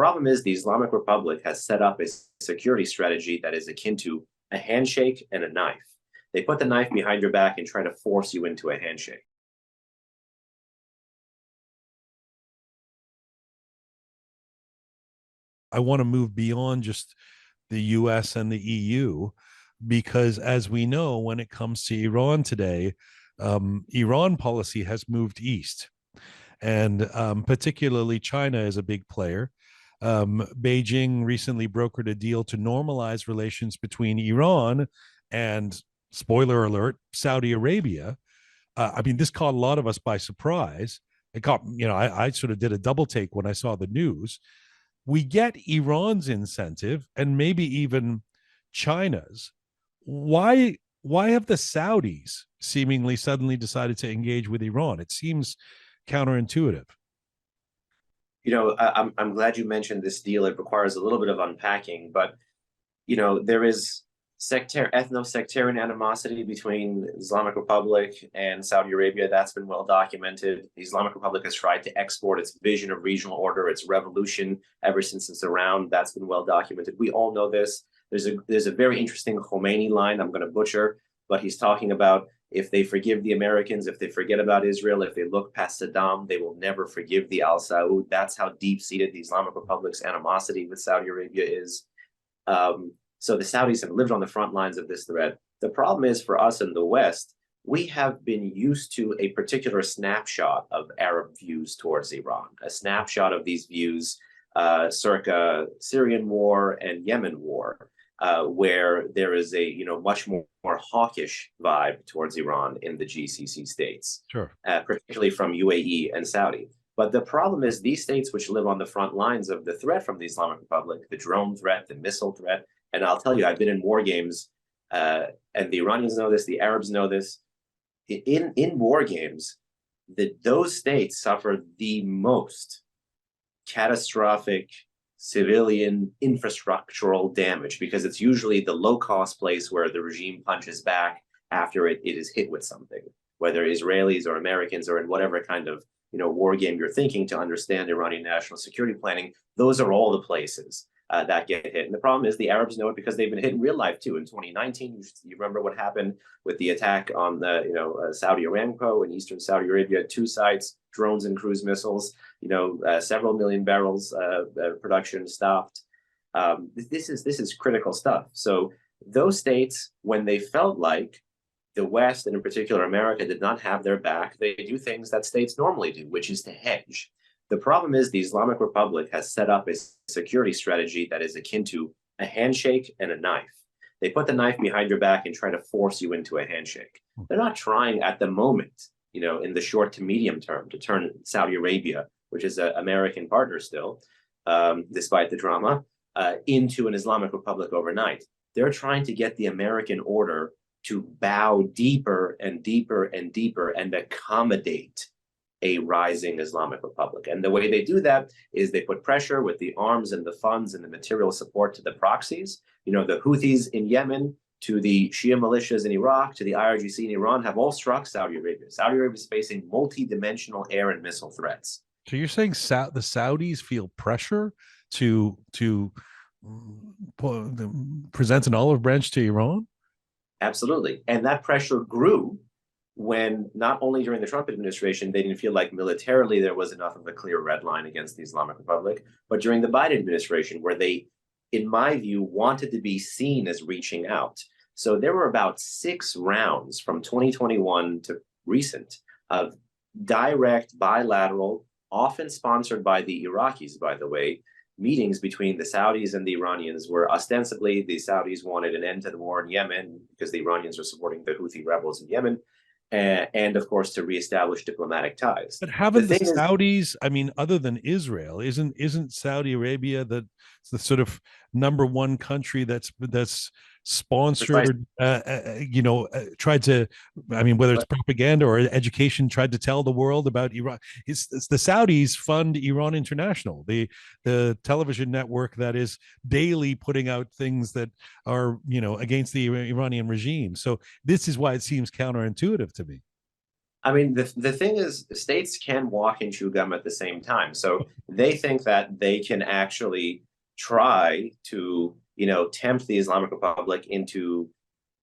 problem is the Islamic Republic has set up a security strategy that is akin to a handshake and a knife. They put the knife behind your back and try to force you into a handshake. I want to move beyond just the US and the EU, because as we know, when it comes to Iran today, Iran policy has moved east. And particularly China is a big player. Beijing recently brokered a deal to normalize relations between Iran and, spoiler alert, Saudi Arabia. I mean, this caught a lot of us by surprise. It caught, I sort of did a double take when I saw the news. We get Iran's incentive and maybe even China's. Why have the Saudis seemingly suddenly decided to engage with Iran? It seems counterintuitive. I'm glad you mentioned this deal. It requires a little bit of unpacking, but there is ethno-sectarian animosity between Islamic Republic and Saudi Arabia. That's been well documented. The Islamic Republic has tried to export its vision of regional order, its revolution, ever since it's around. That's been well documented. We all know this. There's a very interesting Khomeini line I'm going to butcher, but he's talking about if they forgive the Americans, if they forget about Israel, if they look past Saddam, they will never forgive the Al Saud. That's how deep-seated the Islamic Republic's animosity with Saudi Arabia is. So the Saudis have lived on the front lines of this threat. The problem is, for us in the West, we have been used to a particular snapshot of Arab views towards Iran, a snapshot of these views circa Syrian war and Yemen war, where there is a much more hawkish vibe towards Iran in the GCC states, sure, particularly from UAE and Saudi. But the problem is these states which live on the front lines of the threat from the Islamic Republic, the drone threat, the missile threat, and I'll tell you, I've been in war games, and the Iranians know this, the Arabs know this. In war games, those states suffer the most catastrophic civilian infrastructural damage, because it's usually the low-cost place where the regime punches back after it is hit with something, whether Israelis or Americans or in whatever kind of war game you're thinking to understand Iranian national security planning. Those are all the places that get hit. And the problem is the Arabs know it because they've been hit in real life too. In 2019, you remember what happened with the attack on the Saudi Aramco in eastern Saudi Arabia at two sites, drones and cruise missiles, several million barrels production stopped. This is critical stuff. So those states, when they felt like the West, and in particular America, did not have their back, they do things that states normally do, which is to hedge. The problem is the Islamic Republic has set up a security strategy that is akin to a handshake and a knife. They put the knife behind your back and try to force you into a handshake. They're not trying at the moment, in the short to medium term, to turn Saudi Arabia, which is an American partner still, despite the drama, into an Islamic Republic overnight. They're trying to get the American order to bow deeper and deeper and deeper and accommodate a rising Islamic Republic. And the way they do that is they put pressure with the arms and the funds and the material support to the proxies. The Houthis in Yemen, to the Shia militias in Iraq, to the IRGC in Iran, have all struck Saudi Arabia. Saudi Arabia is facing multi-dimensional air and missile threats. So you're saying the Saudis feel pressure to present an olive branch to Iran? Absolutely. And that pressure grew when, not only during the Trump administration, they didn't feel like militarily there was enough of a clear red line against the Islamic Republic, but during the Biden administration, where they, in my view, wanted to be seen as reaching out. So there were about 6 rounds from 2021 to recent of direct, bilateral, often sponsored by the Iraqis, by the way, meetings between the Saudis and the Iranians, where ostensibly the Saudis wanted an end to the war in Yemen because the Iranians are supporting the Houthi rebels in Yemen, and of course to reestablish diplomatic ties. But haven't the Saudis, I mean, other than Israel, isn't Saudi Arabia the sort of number one country that's sponsored, tried to, I mean, whether it's propaganda or education, tried to tell the world about Iran. It's the Saudis fund Iran International, the television network that is daily putting out things that are, against the Iranian regime. So this is why it seems counterintuitive to me. I mean, the thing is, states can walk and chew gum at the same time. So they think that they can actually try to, tempt the Islamic Republic into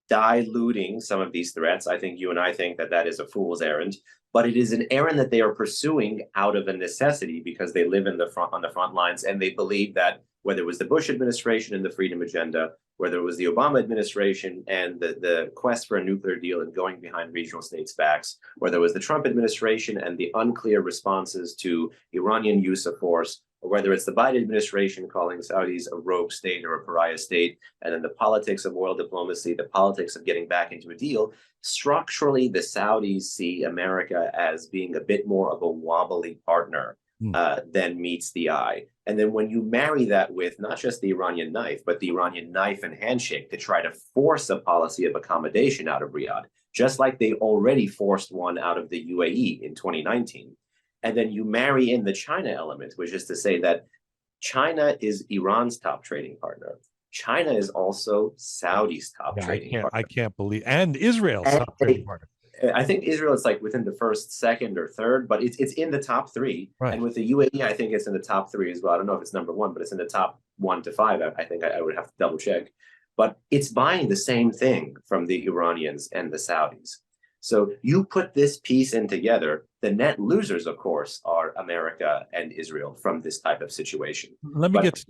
diluting some of these threats. I think you and I think that that is a fool's errand, but it is an errand that they are pursuing out of a necessity because they live on the front lines, and they believe that whether it was the Bush administration and the freedom agenda, whether it was the Obama administration and the quest for a nuclear deal and going behind regional states' backs, whether it was the Trump administration and the unclear responses to Iranian use of force, or whether it's the Biden administration calling Saudis a rogue state or a pariah state, and then the politics of oil diplomacy, the politics of getting back into a deal, structurally, the Saudis see America as being a bit more of a wobbly partner than meets the eye. And then when you marry that with not just the Iranian knife, but the Iranian knife and handshake to try to force a policy of accommodation out of Riyadh, just like they already forced one out of the UAE in 2019. And then you marry in the China element, which is to say that China is Iran's top trading partner. China is also Saudi's top trading partner. I can't believe, and Israel's top trading partner. I think Israel is like within the first, second, or third, but it's in the top three. Right. And with the UAE, I think it's in the top three as well. I don't know if it's number one, but it's in the top 1 to 5. I think I would have to double check. But it's buying the same thing from the Iranians and the Saudis. So you put this piece in together, the net losers, of course, are America and Israel from this type of situation. This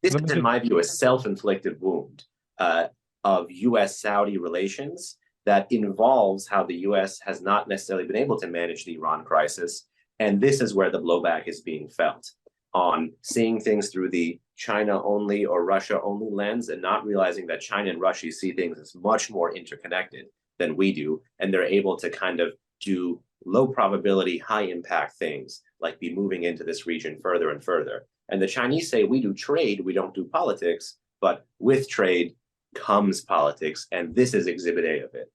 is, in my view, a self-inflicted wound of U.S.-Saudi relations that involves how the U.S. has not necessarily been able to manage the Iran crisis. And this is where the blowback is being felt, on seeing things through the China-only or Russia-only lens and not realizing that China and Russia see things as much more interconnected than we do. And they're able to kind of do low probability, high impact things, like be moving into this region further and further. And the Chinese say, we do trade, we don't do politics, but with trade comes politics. And this is exhibit A of it.